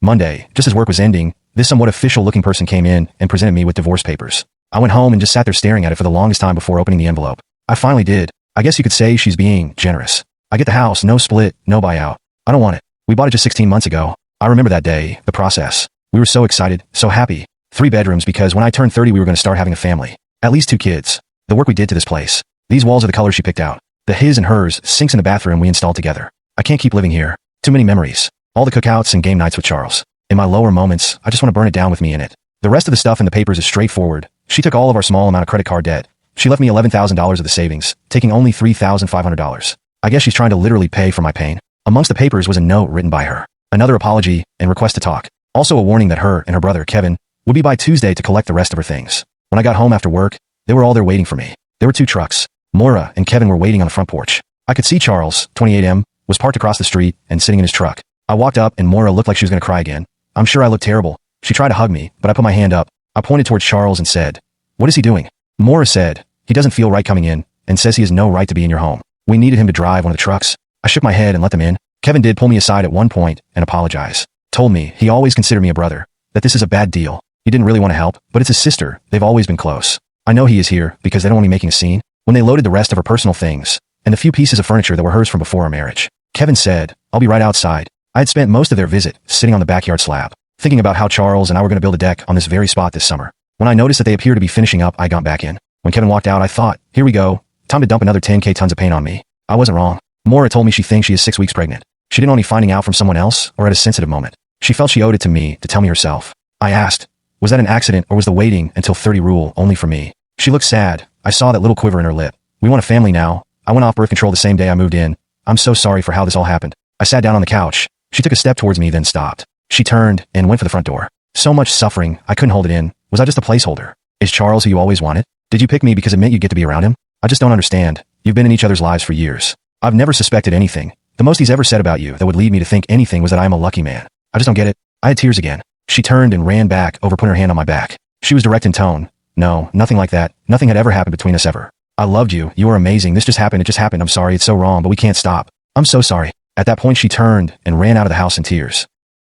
Monday, just as work was ending, this somewhat official-looking person came in and presented me with divorce papers. I went home and just sat there staring at it for the longest time before opening the envelope. I finally did. I guess you could say she's being generous. I get the house, no split, no buyout. I don't want it. We bought it just 16 months ago. I remember that day, the process. We were so excited, so happy. 3 bedrooms because when I turned 30 we were going to start having a family. At least 2 kids. The work we did to this place. These walls are the colors she picked out. The his and hers sinks in the bathroom we installed together. I can't keep living here. Too many memories. All the cookouts and game nights with Charles. In my lower moments, I just want to burn it down with me in it. The rest of the stuff in the papers is straightforward. She took all of our small amount of credit card debt. She left me $11,000 of the savings, taking only $3,500. I guess she's trying to literally pay for my pain. Amongst the papers was a note written by her. Another apology and request to talk. Also a warning that her and her brother, Kevin, would be by Tuesday to collect the rest of her things. When I got home after work, they were all there waiting for me. There were 2 trucks. Maura and Kevin were waiting on the front porch. I could see Charles, 28M, was parked across the street and sitting in his truck. I walked up and Maura looked like she was going to cry again. I'm sure I looked terrible. She tried to hug me, but I put my hand up. I pointed towards Charles and said, "What is he doing?" Maura said, "He doesn't feel right coming in and says he has no right to be in your home. We needed him to drive one of the trucks." I shook my head and let them in. Kevin did pull me aside at one point and apologize. Told me he always considered me a brother, that this is a bad deal. He didn't really want to help, but it's his sister. They've always been close. I know he is here because they don't want me making a scene. When they loaded the rest of her personal things and the few pieces of furniture that were hers from before our marriage, Kevin said, "I'll be right outside." I had spent most of their visit sitting on the backyard slab, thinking about how Charles and I were going to build a deck on this very spot this summer. When I noticed that they appeared to be finishing up, I got back in. When Kevin walked out, I thought, here we go. Time to dump another 10K tons of paint on me. I wasn't wrong. Maura told me she thinks she is 6 weeks pregnant. She didn't want me finding out from someone else or at a sensitive moment. She felt she owed it to me to tell me herself. I asked, was that an accident or was the waiting until 30 rule only for me? She looked sad. I saw that little quiver in her lip. We want a family now. I went off birth control the same day I moved in. I'm so sorry for how this all happened. I sat down on the couch. She took a step towards me, then stopped. She turned and went for the front door. So much suffering, I couldn't hold it in. Was I just a placeholder? Is Charles who you always wanted? Did you pick me because it meant you'd get to be around him? I just don't understand. You've been in each other's lives for years. I've never suspected anything. The most he's ever said about you that would lead me to think anything was that I am a lucky man. I just don't get it. I had tears again. She turned and ran back over, putting her hand on my back. She was direct in tone. No, nothing like that. Nothing had ever happened between us ever. I loved you. You were amazing. This just happened. It just happened. I'm sorry. It's so wrong, but we can't stop. I'm so sorry. At that point, she turned and ran out of the house in tears.